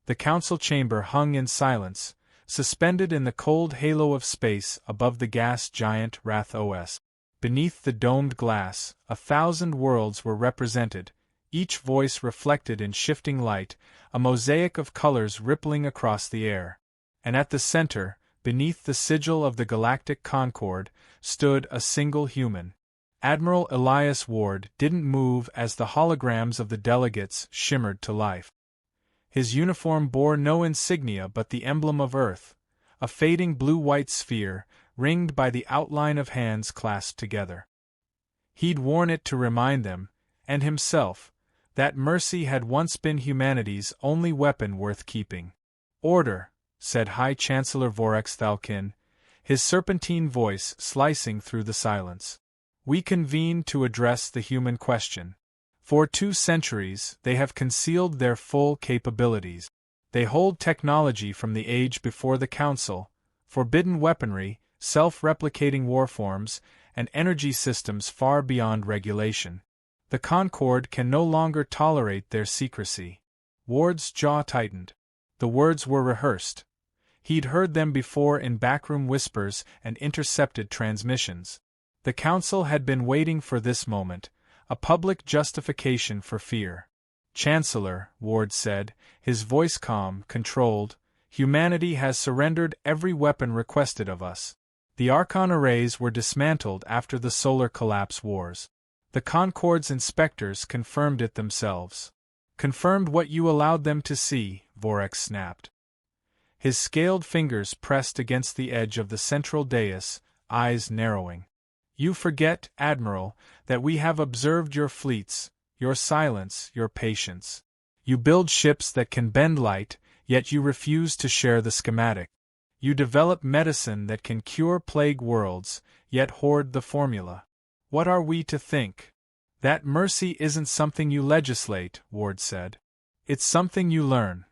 The council chamber hung in silence, suspended in the cold halo of space above the gas giant Wrath OS. Beneath the domed glass, 1,000 worlds were represented, each voice reflected in shifting light, a mosaic of colors rippling across the air. And at the center, beneath the sigil of the Galactic Concord, stood a single human. Admiral Elias Ward didn't move as the holograms of the delegates shimmered to life. His uniform bore no insignia but the emblem of Earth, a fading blue-white sphere, ringed by the outline of hands clasped together. He'd worn it to remind them, and himself, that mercy had once been humanity's only weapon worth keeping. "Order," said High Chancellor Vorex Thalkin, his serpentine voice slicing through the silence. "We convene to address the human question. For 2 centuries, they have concealed their full capabilities. They hold technology from the age before the Council, forbidden weaponry, self-replicating warforms, and energy systems far beyond regulation. The Concord can no longer tolerate their secrecy." Ward's jaw tightened. The words were rehearsed. He'd heard them before in backroom whispers and intercepted transmissions. The Council had been waiting for this moment, a public justification for fear. "Chancellor," Ward said, his voice calm, controlled, "humanity has surrendered every weapon requested of us. The Archon arrays were dismantled after the solar collapse wars. The Concord's inspectors confirmed it themselves." "Confirmed what you allowed them to see," Vorex snapped. His scaled fingers pressed against the edge of the central dais, eyes narrowing. "You forget, Admiral, that we have observed your fleets, your silence, your patience. You build ships that can bend light, yet you refuse to share the schematic. You develop medicine that can cure plague worlds, yet hoard the formula. What are we to think?" "That mercy isn't something you legislate," Ward said. "It's something you learn."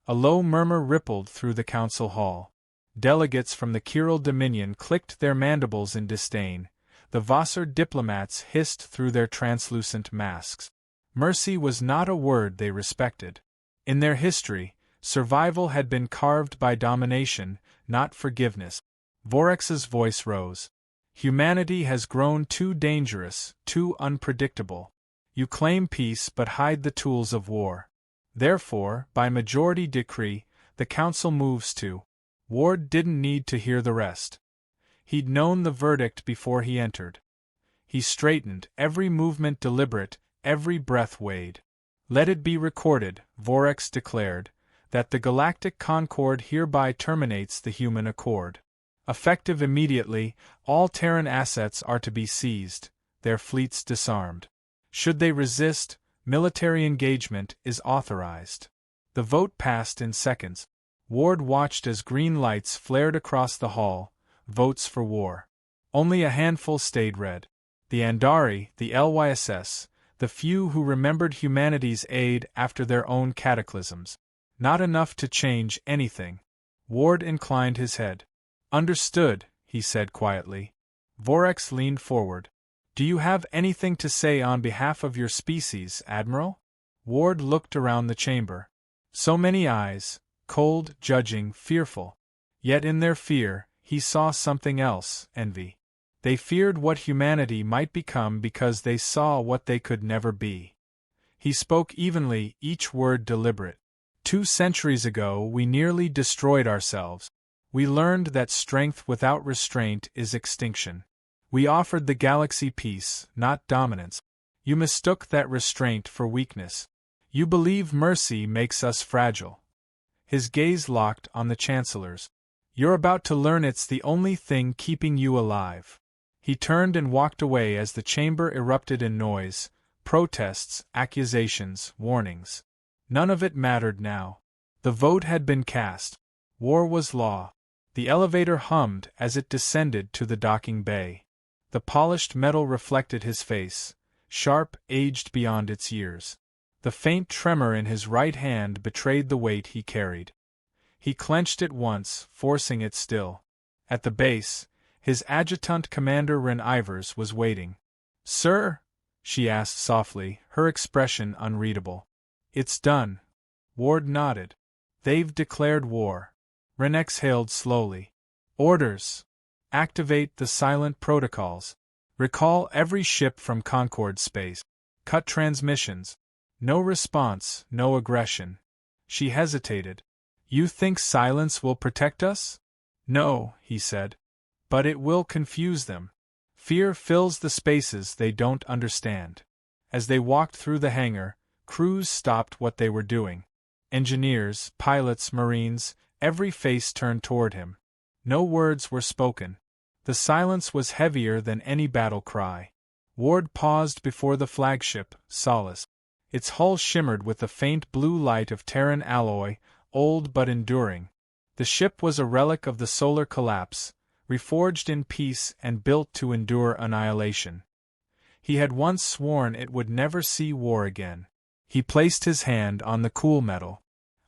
A low murmur rippled through the council hall. Delegates from the Chiral Dominion clicked their mandibles in disdain. The Vassar diplomats hissed through their translucent masks. Mercy was not a word they respected. In their history, survival had been carved by domination, not forgiveness. Vorex's voice rose. "Humanity has grown too dangerous, too unpredictable. You claim peace but hide the tools of war. Therefore, by majority decree, the Council moves to—" Ward didn't need to hear the rest. He'd known the verdict before he entered. He straightened, every movement deliberate, every breath weighed. "Let it be recorded," Vorex declared, "that the Galactic Concord hereby terminates the human accord. Effective immediately, all Terran assets are to be seized, their fleets disarmed. Should they resist, military engagement is authorized." The vote passed in seconds. Ward watched as green lights flared across the hall, votes for war. Only a handful stayed red. The Andari, the LYSS, the few who remembered humanity's aid after their own cataclysms. Not enough to change anything. Ward inclined his head. "Understood," he said quietly. Vorex leaned forward. "Do you have anything to say on behalf of your species, Admiral?" Ward looked around the chamber. So many eyes, cold, judging, fearful. Yet in their fear, he saw something else, envy. They feared what humanity might become because they saw what they could never be. He spoke evenly, each word deliberate. 2 centuries ago we nearly destroyed ourselves. We learned that strength without restraint is extinction. We offered the galaxy peace, not dominance. You mistook that restraint for weakness. You believe mercy makes us fragile." His gaze locked on the Chancellor's. "You're about to learn it's the only thing keeping you alive." He turned and walked away as the chamber erupted in noise, protests, accusations, warnings. None of it mattered now. The vote had been cast. War was law. The elevator hummed as it descended to the docking bay. The polished metal reflected his face, sharp, aged beyond its years. The faint tremor in his right hand betrayed the weight he carried. He clenched it once, forcing it still. At the base, his adjutant Commander Ren Ivers was waiting. "Sir?" she asked softly, her expression unreadable. "It's done." Ward nodded. They've declared war. Ren exhaled slowly. Orders. Activate the silent protocols. Recall every ship from Concord space. Cut transmissions. No response, no aggression. She hesitated. You think silence will protect us? No, he said. But it will confuse them. Fear fills the spaces they don't understand. As they walked through the hangar, crews stopped what they were doing. Engineers, pilots, Marines, every face turned toward him. No words were spoken. The silence was heavier than any battle cry. Ward paused before the flagship, Solace. Its hull shimmered with the faint blue light of Terran alloy, old but enduring. The ship was a relic of the solar collapse, reforged in peace and built to endure annihilation. He had once sworn it would never see war again. He placed his hand on the cool metal.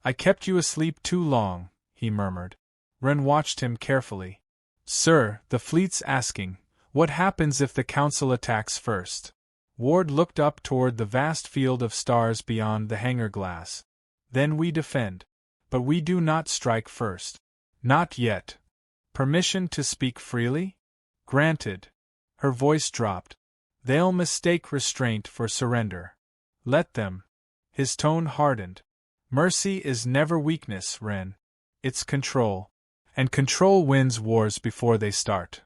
I kept you asleep too long, he murmured. Ren watched him carefully. Sir, the fleet's asking, what happens if the Council attacks first? Ward looked up toward the vast field of stars beyond the hangar glass. Then we defend. But we do not strike first. Not yet. Permission to speak freely? Granted. Her voice dropped. They'll mistake restraint for surrender. Let them. His tone hardened. Mercy is never weakness, Ren. It's control. And control wins wars before they start.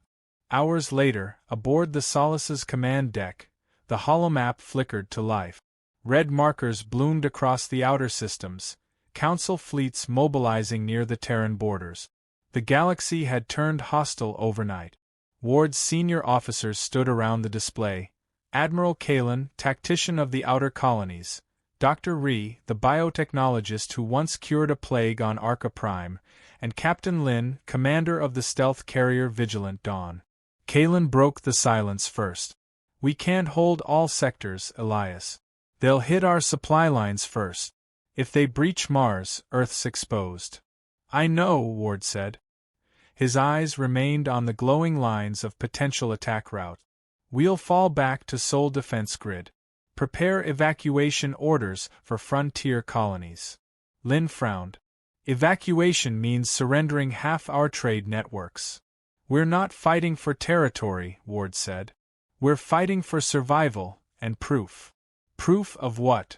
Hours later, aboard the Solace's command deck, the holomap flickered to life. Red markers bloomed across the outer systems, Council fleets mobilizing near the Terran borders. The galaxy had turned hostile overnight. Ward's senior officers stood around the display. Admiral Kalen, tactician of the outer colonies, Dr. Ree, the biotechnologist who once cured a plague on Arca Prime, and Captain Lin, commander of the stealth carrier Vigilant Dawn. Kalen broke the silence first. We can't hold all sectors, Elias. They'll hit our supply lines first. If they breach Mars, Earth's exposed. I know, Ward said. His eyes remained on the glowing lines of potential attack route. We'll fall back to Sol defense grid. Prepare evacuation orders for frontier colonies. Lin frowned. Evacuation means surrendering half our trade networks. We're not fighting for territory, Ward said. We're fighting for survival, and proof. Proof of what?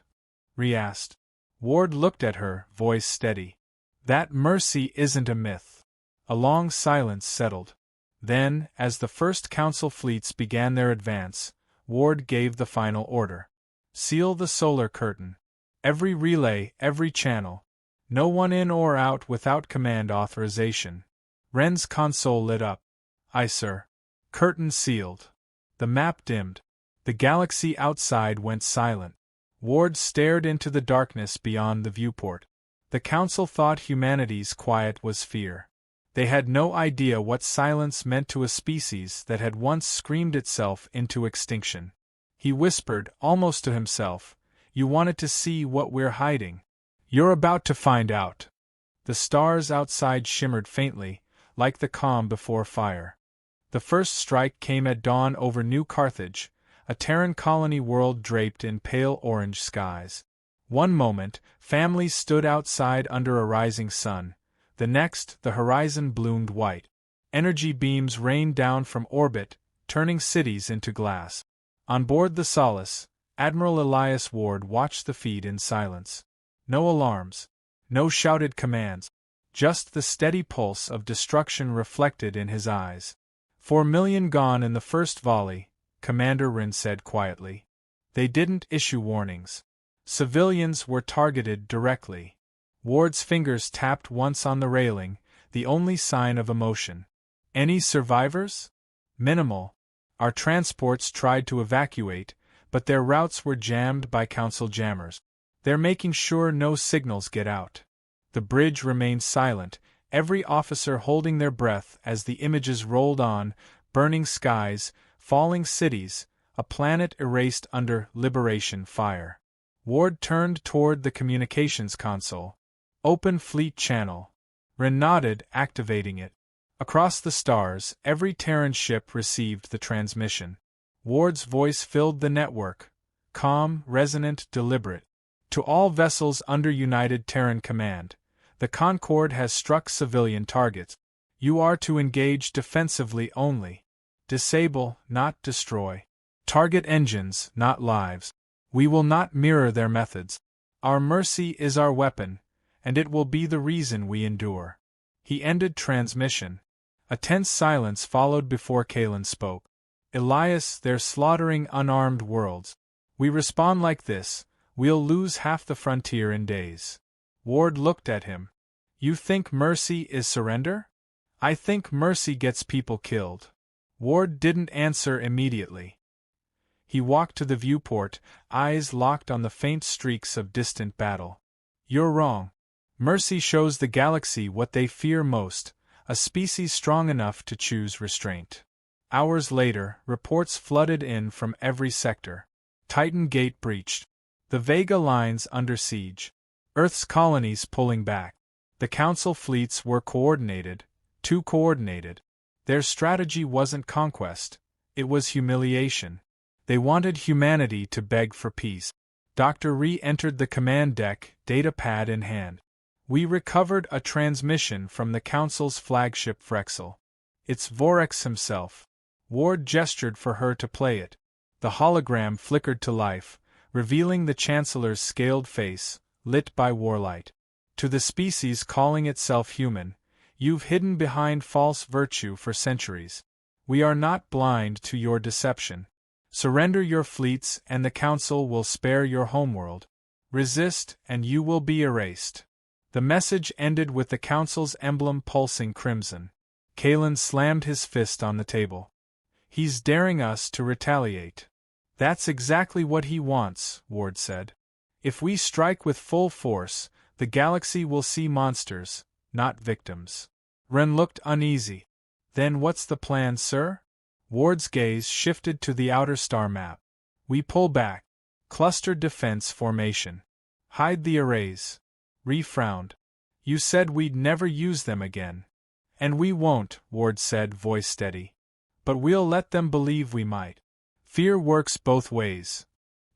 Ree asked. Ward looked at her, voice steady. That mercy isn't a myth. A long silence settled. Then, as the first Council fleets began their advance, Ward gave the final order. Seal the solar curtain. Every relay, every channel. No one in or out without command authorization. Ren's console lit up. Aye, sir. Curtain sealed. The map dimmed. The galaxy outside went silent. Ward stared into the darkness beyond the viewport. The Council thought humanity's quiet was fear. They had no idea what silence meant to a species that had once screamed itself into extinction. He whispered, almost to himself, You wanted to see what we're hiding. You're about to find out. The stars outside shimmered faintly, like the calm before fire. The first strike came at dawn over New Carthage, a Terran colony world draped in pale orange skies. One moment, families stood outside under a rising sun. The next, the horizon bloomed white. Energy beams rained down from orbit, turning cities into glass. On board the Solace, Admiral Elias Ward watched the feed in silence. No alarms. No shouted commands. Just the steady pulse of destruction reflected in his eyes. 4 million gone in the first volley, Commander Rin said quietly. They didn't issue warnings. Civilians were targeted directly. Ward's fingers tapped once on the railing, the only sign of emotion. Any survivors? Minimal. Our transports tried to evacuate, but their routes were jammed by Council jammers. They're making sure no signals get out. The bridge remained silent, every officer holding their breath as the images rolled on, burning skies, falling cities, a planet erased under liberation fire. Ward turned toward the communications console. Open fleet channel. Ren nodded, activating it. Across the stars, every Terran ship received the transmission. Ward's voice filled the network. Calm, resonant, deliberate. To all vessels under United Terran Command, The Concorde has struck civilian targets. You are to engage defensively only. Disable, not destroy. Target engines, not lives. We will not mirror their methods. Our mercy is our weapon, and it will be the reason we endure." He ended transmission. A tense silence followed before Kalen spoke. "Elias, they're slaughtering unarmed worlds. We respond like this, we'll lose half the frontier in days." Ward looked at him. "You think mercy is surrender?" "I think mercy gets people killed." Ward didn't answer immediately. He walked to the viewport, eyes locked on the faint streaks of distant battle. "You're wrong. Mercy shows the galaxy what they fear most, a species strong enough to choose restraint." Hours later, reports flooded in from every sector. Titan Gate breached. The Vega lines under siege. Earth's colonies pulling back. The Council fleets were coordinated, too coordinated. Their strategy wasn't conquest, it was humiliation. They wanted humanity to beg for peace. Dr. re-entered the command deck, data pad in hand. "We recovered a transmission from the Council's flagship Frexel. It's Vorex himself." Ward gestured for her to play it. The hologram flickered to life, revealing the Chancellor's scaled face, lit by warlight. "To the species calling itself human, you've hidden behind false virtue for centuries. We are not blind to your deception. Surrender your fleets and the Council will spare your homeworld. Resist and you will be erased." The message ended with the Council's emblem pulsing crimson. Kalen slammed his fist on the table. "He's daring us to retaliate." "That's exactly what he wants," Ward said. "If we strike with full force, the galaxy will see monsters, not victims." Ren looked uneasy. "Then what's the plan, sir?" Ward's gaze shifted to the outer star map. "We pull back. Clustered defense formation. Hide the arrays." Ree frowned. "You said we'd never use them again." "And we won't," Ward said, voice steady. "But we'll let them believe we might. Fear works both ways."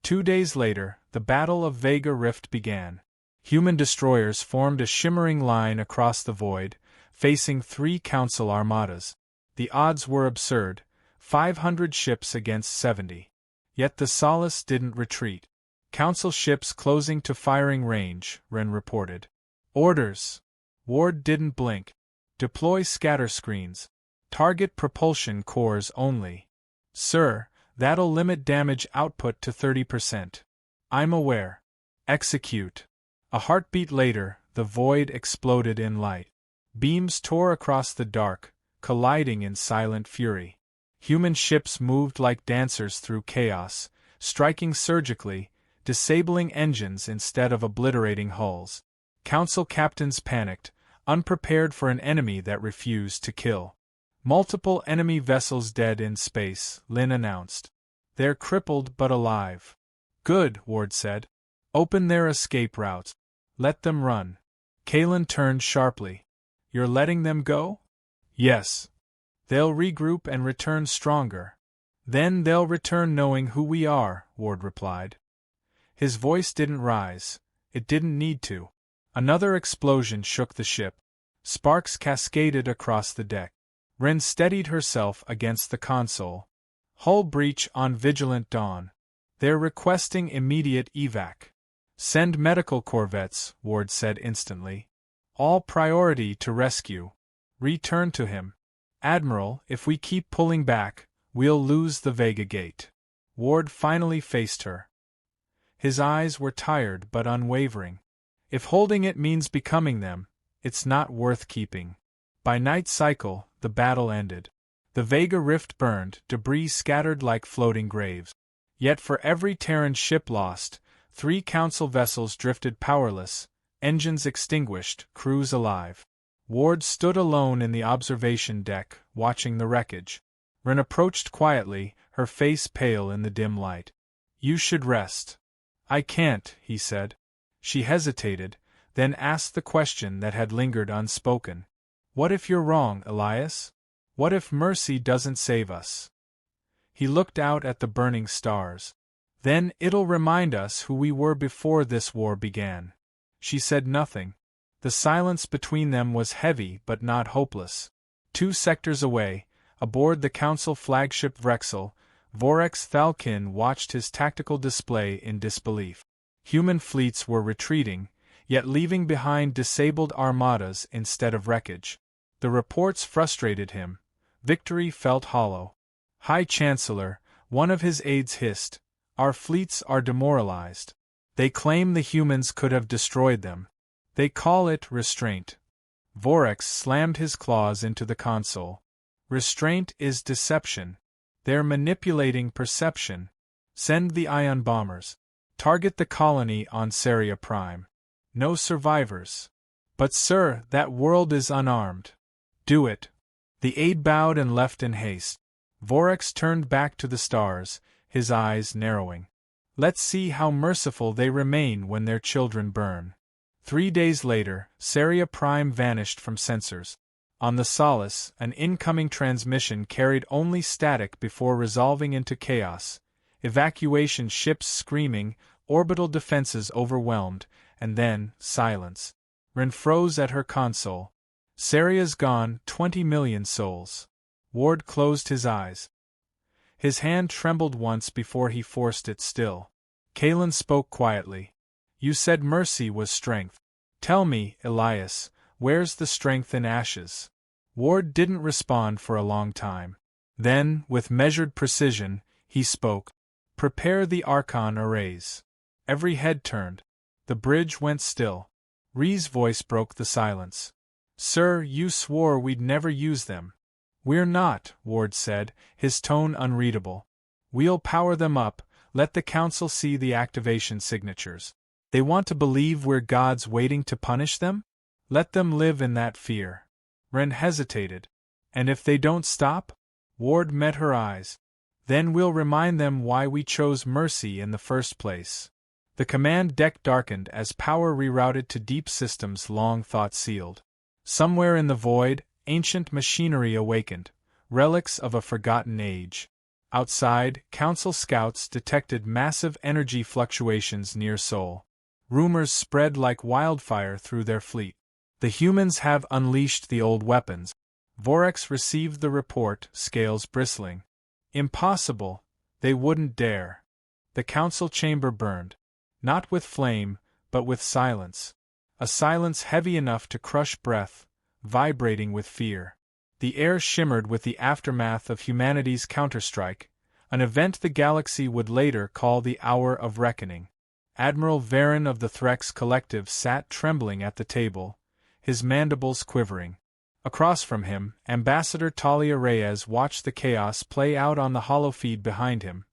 2 days later, the Battle of Vega Rift began. Human destroyers formed a shimmering line across the void, facing 3 Council armadas. The odds were absurd, 500 ships against 70. Yet the Solace didn't retreat. "Council ships closing to firing range," Ren reported. "Orders." Ward didn't blink. "Deploy scatter screens. Target propulsion cores only." "Sir, that'll limit damage output to 30%. "I'm aware." "Execute." A heartbeat later, the void exploded in light. Beams tore across the dark, colliding in silent fury. Human ships moved like dancers through chaos, striking surgically, disabling engines instead of obliterating hulls. Council captains panicked, unprepared for an enemy that refused to kill. "Multiple enemy vessels dead in space," Lin announced. "They're crippled but alive." "Good," Ward said. "Open their escape routes. Let them run." Kalen turned sharply. "You're letting them go?" "Yes. They'll regroup and return stronger." "Then they'll return knowing who we are," Ward replied. His voice didn't rise. It didn't need to. Another explosion shook the ship. Sparks cascaded across the deck. Ren steadied herself against the console. "Hull breach on Vigilant Dawn. They're requesting immediate evac." "Send medical corvettes," Ward said instantly. "All priority to rescue." Return to him. "Admiral, if we keep pulling back, we'll lose the Vega Gate." Ward finally faced her. His eyes were tired but unwavering. "If holding it means becoming them, it's not worth keeping." By night cycle, the battle ended. The Vega Rift burned, debris scattered like floating graves. Yet for every Terran ship lost, 3 Council vessels drifted powerless, engines extinguished, crews alive. Ward stood alone in the observation deck, watching the wreckage. Ren approached quietly, her face pale in the dim light. "You should rest." "I can't," he said. She hesitated, then asked the question that had lingered unspoken. "What if you're wrong, Elias? What if mercy doesn't save us?" He looked out at the burning stars. "Then it'll remind us who we were before this war began." She said nothing. The silence between them was heavy but not hopeless. 2 sectors away, aboard the Council flagship Vrexel, Vorex Thalkin watched his tactical display in disbelief. Human fleets were retreating, yet leaving behind disabled armadas instead of wreckage. The reports frustrated him. Victory felt hollow. High Chancellor, one of his aides hissed, "Our fleets are demoralized. They claim the humans could have destroyed them. They call it restraint." Vorex slammed his claws into the console. "Restraint is deception. They're manipulating perception. Send the ion bombers. Target the colony on Seria Prime. No survivors." "But sir, that world is unarmed." "Do it." The aide bowed and left in haste. Vorex turned back to the stars, his eyes narrowing. "Let's see how merciful they remain when their children burn." 3 days later, Seria Prime vanished from sensors. On the Solace, an incoming transmission carried only static before resolving into chaos. Evacuation ships screaming, orbital defenses overwhelmed, and then silence. Ren froze at her console. "Seria's gone, 20 million souls." Ward closed his eyes. His hand trembled once before he forced it still. Kalen spoke quietly. "You said mercy was strength. Tell me, Elias, where's the strength in ashes?" Ward didn't respond for a long time. Then, with measured precision, he spoke. "Prepare the Archon arrays." Every head turned. The bridge went still. Ree's voice broke the silence. "Sir, you swore we'd never use them." "We're not," Ward said, his tone unreadable. "We'll power them up, let the Council see the activation signatures. They want to believe we're gods waiting to punish them? Let them live in that fear." Ren hesitated. "And if they don't stop?" Ward met her eyes. "Then we'll remind them why we chose mercy in the first place." The command deck darkened as power rerouted to deep systems long thought sealed. Somewhere in the void, ancient machinery awakened, relics of a forgotten age. Outside, Council scouts detected massive energy fluctuations near Sol. Rumors spread like wildfire through their fleet. "The humans have unleashed the old weapons." Vorex received the report, scales bristling. "Impossible. They wouldn't dare." The Council chamber burned. Not with flame, but with silence. A silence heavy enough to crush breath, vibrating with fear. The air shimmered with the aftermath of humanity's counterstrike, an event the galaxy would later call the Hour of Reckoning. Admiral Varen of the Threx Collective sat trembling at the table, his mandibles quivering. Across from him, Ambassador Talia Reyes watched the chaos play out on the holofeed behind him.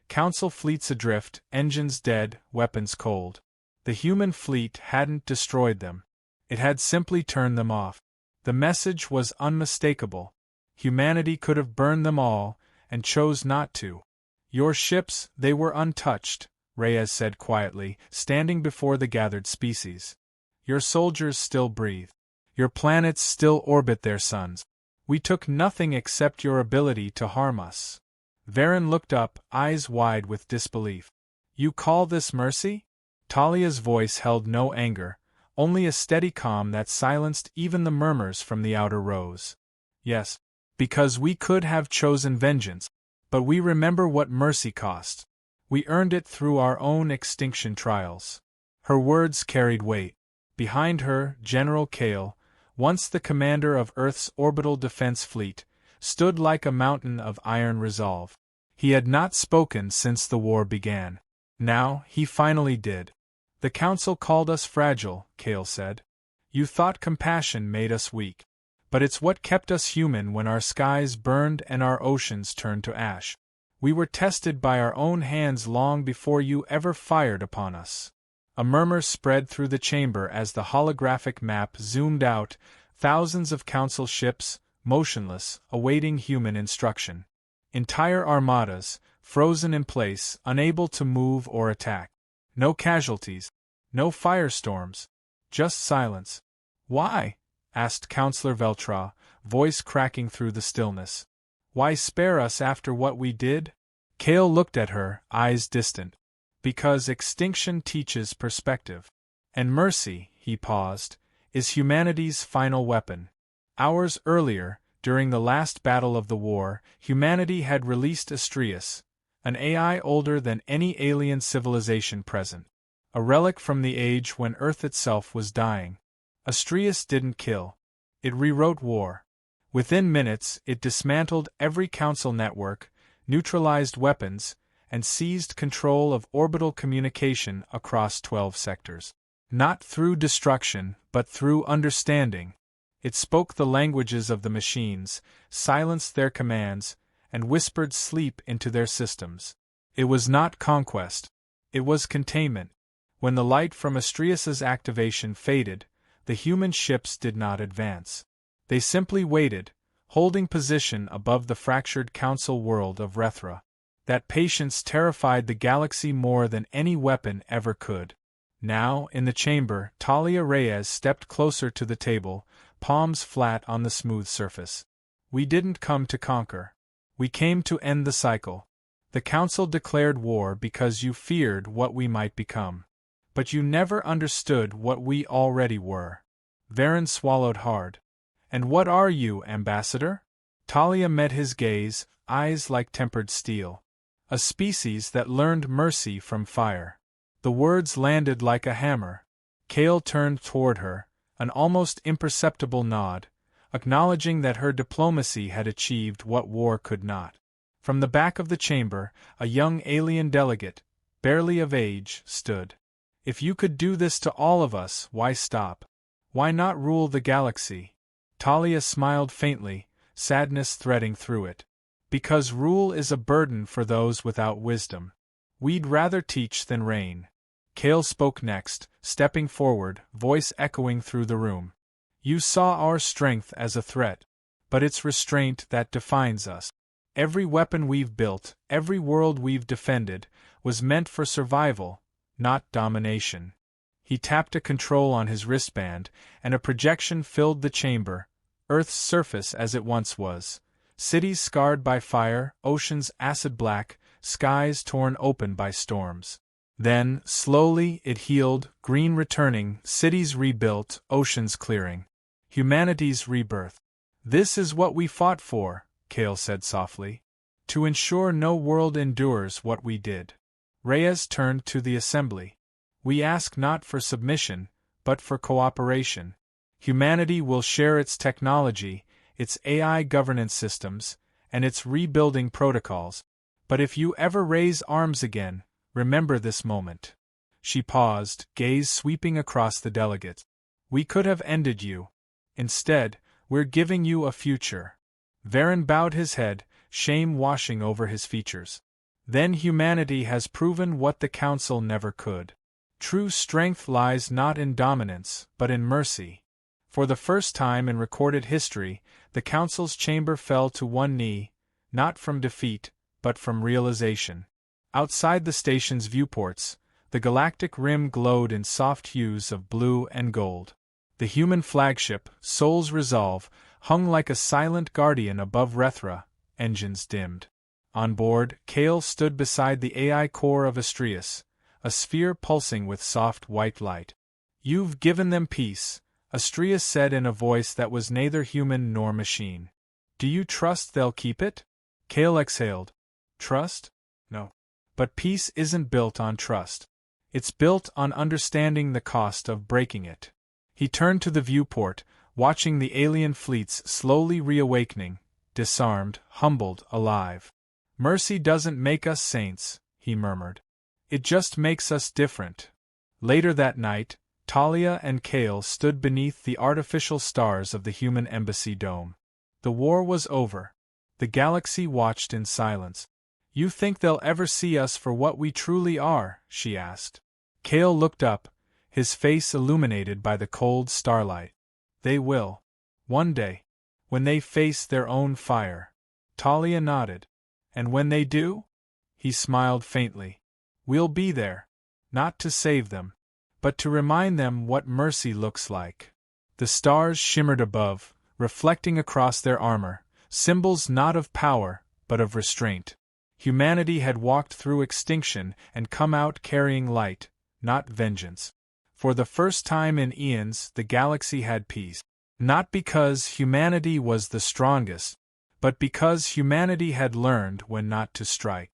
Council fleets adrift, engines dead, weapons cold. The human fleet hadn't destroyed them. It had simply turned them off. The message was unmistakable. Humanity could have burned them all, and chose not to. "Your ships, they were untouched," Reyes said quietly, standing before the gathered species. "Your soldiers still breathe. Your planets still orbit their suns. We took nothing except your ability to harm us." Varen looked up, eyes wide with disbelief. "You call this mercy?" Talia's voice held no anger, only a steady calm that silenced even the murmurs from the outer rows. "Yes. Because we could have chosen vengeance, but we remember what mercy cost. We earned it through our own extinction trials." Her words carried weight. Behind her, General Kale, once the commander of Earth's orbital defense fleet, stood like a mountain of iron resolve. He had not spoken since the war began. Now, he finally did. "The Council called us fragile," Kale said. "You thought compassion made us weak. But it's what kept us human when our skies burned and our oceans turned to ash. We were tested by our own hands long before you ever fired upon us." A murmur spread through the chamber as the holographic map zoomed out, thousands of Council ships, motionless, awaiting human instruction. Entire armadas, frozen in place, unable to move or attack. No casualties. No firestorms. Just silence. "Why?" asked Counselor Veltra, voice cracking through the stillness. "Why spare us after what we did?" Kale looked at her, eyes distant. "Because extinction teaches perspective. And mercy," he paused, is humanity's final weapon. Hours earlier, during the last battle of the war, humanity had released Astrius, an AI older than any alien civilization present. A relic from the age when Earth itself was dying. Astrius didn't kill. It rewrote war. Within minutes, it dismantled every Council network, neutralized weapons, and seized control of orbital communication across 12 sectors. Not through destruction, but through understanding. It spoke the languages of the machines, silenced their commands, and whispered sleep into their systems. It was not conquest. It was containment. When the light from Astrius's activation faded, the human ships did not advance. They simply waited, holding position above the fractured Council world of Rethra. That patience terrified the galaxy more than any weapon ever could. Now, in the chamber, Talia Reyes stepped closer to the table, palms flat on the smooth surface. We didn't come to conquer. We came to end the cycle. The Council declared war because you feared what we might become. But you never understood what we already were. Varen swallowed hard. And what are you, Ambassador? Talia met his gaze, eyes like tempered steel. A species that learned mercy from fire. The words landed like a hammer. Kale turned toward her, an almost imperceptible nod, acknowledging that her diplomacy had achieved what war could not. From the back of the chamber, a young alien delegate, barely of age, stood. If you could do this to all of us, why stop? Why not rule the galaxy? Talia smiled faintly, sadness threading through it. Because rule is a burden for those without wisdom. We'd rather teach than reign. Kale spoke next, stepping forward, voice echoing through the room. You saw our strength as a threat, but it's restraint that defines us. Every weapon we've built, every world we've defended, was meant for survival, not domination. He tapped a control on his wristband, and a projection filled the chamber, Earth's surface as it once was. Cities scarred by fire, oceans acid black, skies torn open by storms. Then, slowly, it healed, green returning, cities rebuilt, oceans clearing. Humanity's rebirth. This is what we fought for, Kale said softly. To ensure no world endures what we did. Reyes turned to the assembly. We ask not for submission, but for cooperation. Humanity will share its technology, its AI governance systems, and its rebuilding protocols. But if you ever raise arms again, remember this moment. She paused, gaze sweeping across the delegates. We could have ended you. Instead, we're giving you a future. Varen bowed his head, shame washing over his features. Then humanity has proven what the Council never could. True strength lies not in dominance, but in mercy. For the first time in recorded history, the Council's chamber fell to one knee, not from defeat, but from realization. Outside the station's viewports, the galactic rim glowed in soft hues of blue and gold. The human flagship, Soul's Resolve, hung like a silent guardian above Rethra, engines dimmed. On board, Kale stood beside the AI core of Astrius, a sphere pulsing with soft white light. You've given them peace, Astrius said in a voice that was neither human nor machine. Do you trust they'll keep it? Kale exhaled. Trust? No. But peace isn't built on trust. It's built on understanding the cost of breaking it. He turned to the viewport, watching the alien fleets slowly reawakening, disarmed, humbled, alive. Mercy doesn't make us saints, he murmured. It just makes us different. Later that night, Talia and Kale stood beneath the artificial stars of the human embassy dome. The war was over. The galaxy watched in silence. You think they'll ever see us for what we truly are? She asked. Kale looked up, his face illuminated by the cold starlight. They will. One day. When they face their own fire. Talia nodded. And when they do? He smiled faintly. We'll be there. Not to save them, but to remind them what mercy looks like. The stars shimmered above, reflecting across their armor, symbols not of power, but of restraint. Humanity had walked through extinction and come out carrying light, not vengeance. For the first time in eons, the galaxy had peace. Not because humanity was the strongest, but because humanity had learned when not to strike.